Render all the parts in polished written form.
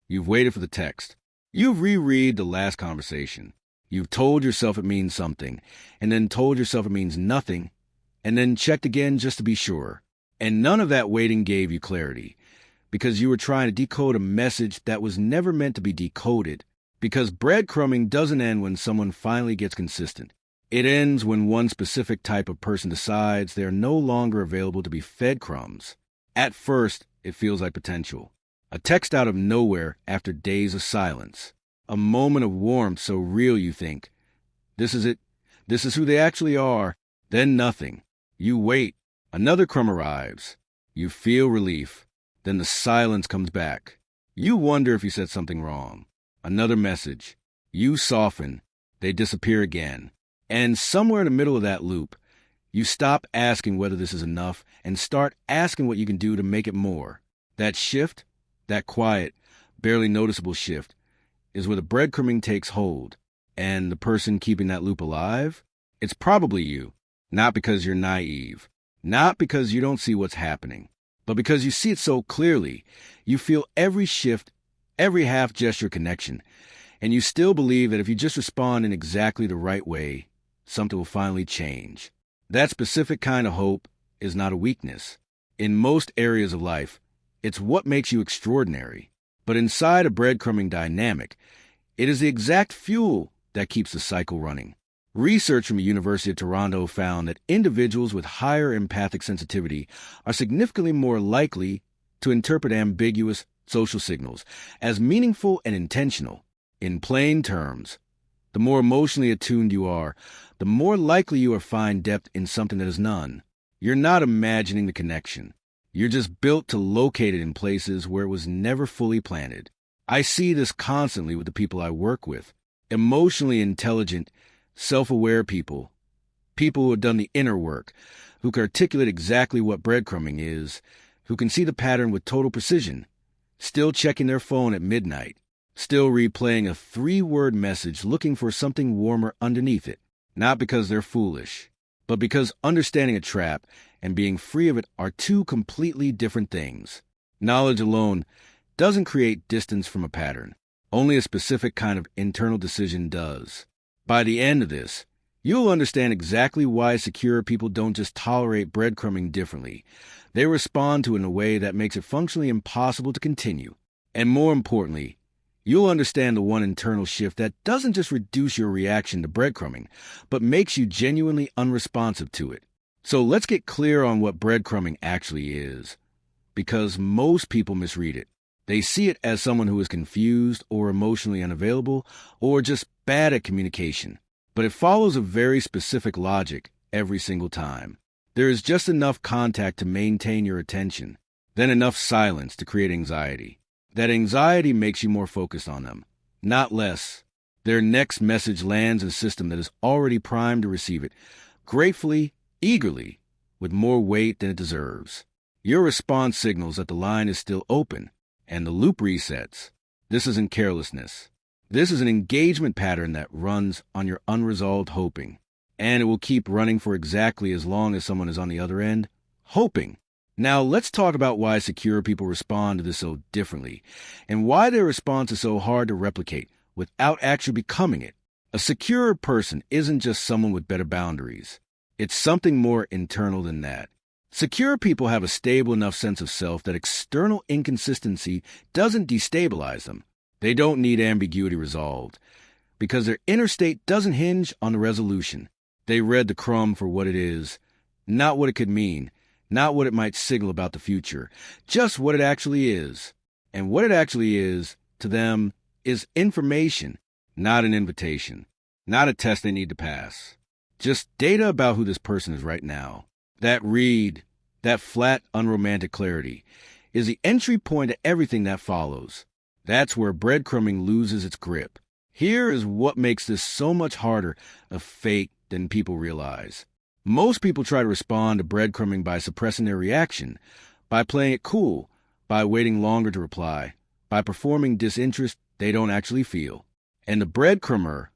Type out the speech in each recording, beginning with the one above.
You've waited for the text. You've reread the last conversation. You've told yourself it means something, and then told yourself it means nothing, and then checked again just to be sure. And none of that waiting gave you clarity, because you were trying to decode a message that was never meant to be decoded. Because breadcrumbing doesn't end when someone finally gets consistent. It ends when one specific type of person decides they are no longer available to be fed crumbs. At first, it feels like potential. A text out of nowhere after days of silence. A moment of warmth so real you think, this is it. This is who they actually are. Then nothing. You wait. Another crumb arrives. You feel relief. Then the silence comes back. You wonder if you said something wrong. Another message. You soften. They disappear again. And somewhere in the middle of that loop, you stop asking whether this is enough and start asking what you can do to make it more. That shift, that quiet, barely noticeable shift, is where the breadcrumbing takes hold. And the person keeping that loop alive? It's probably you. Not because you're naive. Not because you don't see what's happening. But because you see it so clearly. You feel every shift, every half-gesture connection. And you still believe that if you just respond in exactly the right way, something will finally change. That specific kind of hope is not a weakness. In most areas of life, it's what makes you extraordinary. But inside a breadcrumbing dynamic, it is the exact fuel that keeps the cycle running. Research from the University of Toronto found that individuals with higher empathic sensitivity are significantly more likely to interpret ambiguous social signals as meaningful and intentional. In plain terms, the more emotionally attuned you are, the more likely you are to find depth in something that is none. You're not imagining the connection. You're just built to locate it in places where it was never fully planted. I see this constantly with the people I work with. Emotionally intelligent, self-aware people. People who have done the inner work, who can articulate exactly what breadcrumbing is, who can see the pattern with total precision, still checking their phone at midnight, still replaying a 3-word message looking for something warmer underneath it. Not because they're foolish, but because understanding a trap and being free of it are two completely different things. Knowledge alone doesn't create distance from a pattern. Only a specific kind of internal decision does. By the end of this, you'll understand exactly why secure people don't just tolerate breadcrumbing differently. They respond to it in a way that makes it functionally impossible to continue. And more importantly, you'll understand the one internal shift that doesn't just reduce your reaction to breadcrumbing, but makes you genuinely unresponsive to it. So let's get clear on what breadcrumbing actually is, because most people misread it. They see it as someone who is confused or emotionally unavailable or just bad at communication. But it follows a very specific logic every single time. There is just enough contact to maintain your attention, then enough silence to create anxiety. That anxiety makes you more focused on them, not less. Their next message lands in a system that is already primed to receive it, gratefully, eagerly, with more weight than it deserves. Your response signals that the line is still open, and the loop resets. This isn't carelessness. This is an engagement pattern that runs on your unresolved hoping. And it will keep running for exactly as long as someone is on the other end, hoping. Now, let's talk about why secure people respond to this so differently, and why their response is so hard to replicate without actually becoming it. A secure person isn't just someone with better boundaries. It's something more internal than that. Secure people have a stable enough sense of self that external inconsistency doesn't destabilize them. They don't need ambiguity resolved, because their inner state doesn't hinge on the resolution. They read the crumb for what it is, not what it could mean, not what it might signal about the future, just what it actually is. And what it actually is, to them, is information, not an invitation, not a test they need to pass. Just data about who this person is right now. That read, that flat, unromantic clarity, is the entry point to everything that follows. That's where breadcrumbing loses its grip. Here is what makes this so much harder a fake than people realize. Most people try to respond to breadcrumbing by suppressing their reaction, by playing it cool, by waiting longer to reply, by performing disinterest they don't actually feel. And the breadcrumber,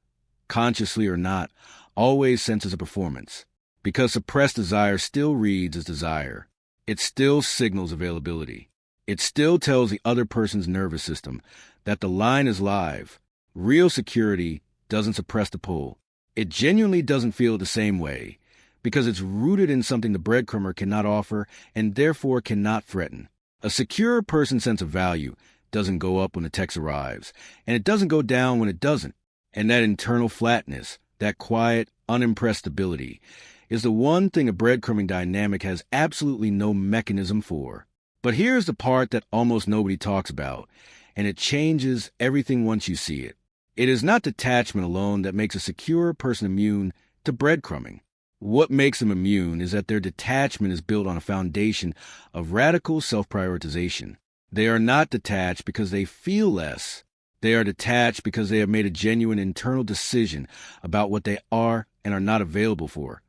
consciously or not, always senses a performance, because suppressed desire still reads as desire. It still signals availability. It still tells the other person's nervous system, that the line is live. Real security doesn't suppress the pull. It genuinely doesn't feel the same way, because it's rooted in something the breadcrumber cannot offer and therefore cannot threaten. A secure person's sense of value doesn't go up when the text arrives, and it doesn't go down when it doesn't. And that internal flatness, that quiet, unimpressed stability, is the one thing a breadcrumbing dynamic has absolutely no mechanism for. But here's the part that almost nobody talks about, and it changes everything once you see it. It is not detachment alone that makes a secure person immune to breadcrumbing. What makes them immune is that their detachment is built on a foundation of radical self-prioritization. They are not detached because they feel less. They are detached because they have made a genuine internal decision about what they are and are not available for.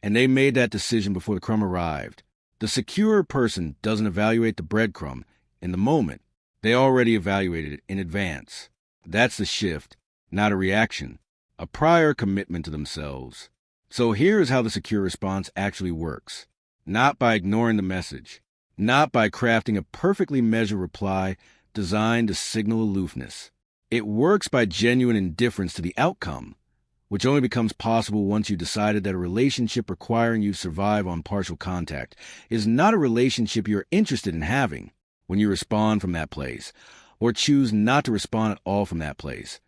And they made that decision before the crumb arrived. The secure person doesn't evaluate the breadcrumb in the moment. They already evaluated it in advance. That's the shift, not a reaction, a prior commitment to themselves. So here is how the secure response actually works. Not by ignoring the message, not by crafting a perfectly measured reply designed to signal aloofness. It works by genuine indifference to the outcome, which only becomes possible once you decided that a relationship requiring you to survive on partial contact is not a relationship you're interested in having. When you respond from that place, or choose not to respond at all from that place,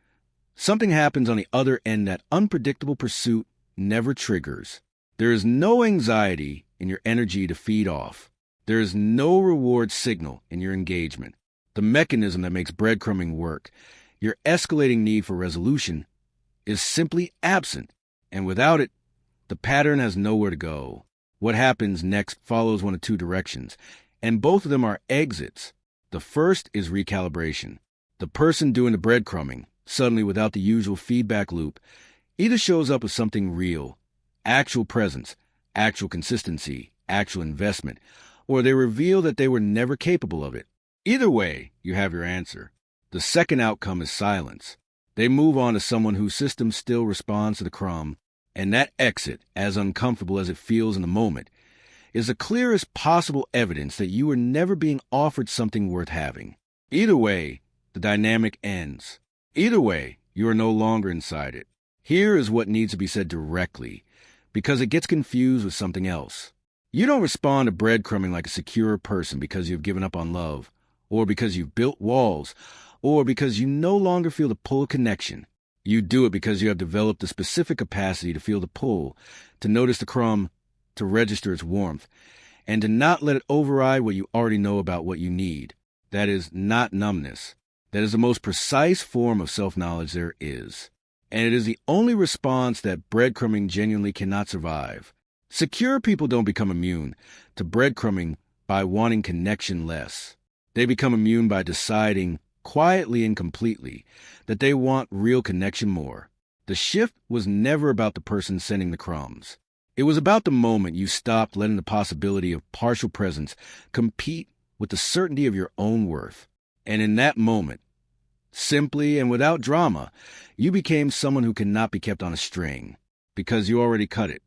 something happens on the other end that unpredictable pursuit never triggers. There is no anxiety in your energy to feed off. There is no reward signal in your engagement. The mechanism that makes breadcrumbing work, your escalating need for resolution, is simply absent, and without it, the pattern has nowhere to go. What happens next follows one of two directions, and both of them are exits. The first is recalibration. The person doing the breadcrumbing, suddenly without the usual feedback loop, either shows up with something real, actual presence, actual consistency, actual investment, or they reveal that they were never capable of it. Either way, you have your answer. The second outcome is silence. They move on to someone whose system still responds to the crumb, and that exit, as uncomfortable as it feels in the moment, is the clearest possible evidence that you were never being offered something worth having. Either way, the dynamic ends. Either way, you are no longer inside it. Here is what needs to be said directly, because it gets confused with something else. You don't respond to breadcrumbing like a secure person because you've given up on love, or because you've built walls, or because you no longer feel the pull of connection. You do it because you have developed the specific capacity to feel the pull, to notice the crumb, to register its warmth, and to not let it override what you already know about what you need. That is not numbness. That is the most precise form of self-knowledge there is. And it is the only response that breadcrumbing genuinely cannot survive. Secure people don't become immune to breadcrumbing by wanting connection less. They become immune by deciding, quietly and completely, that they want real connection more. The shift was never about the person sending the crumbs. It was about the moment you stopped letting the possibility of partial presence compete with the certainty of your own worth. And in that moment, simply and without drama, you became someone who cannot be kept on a string, because you already cut it.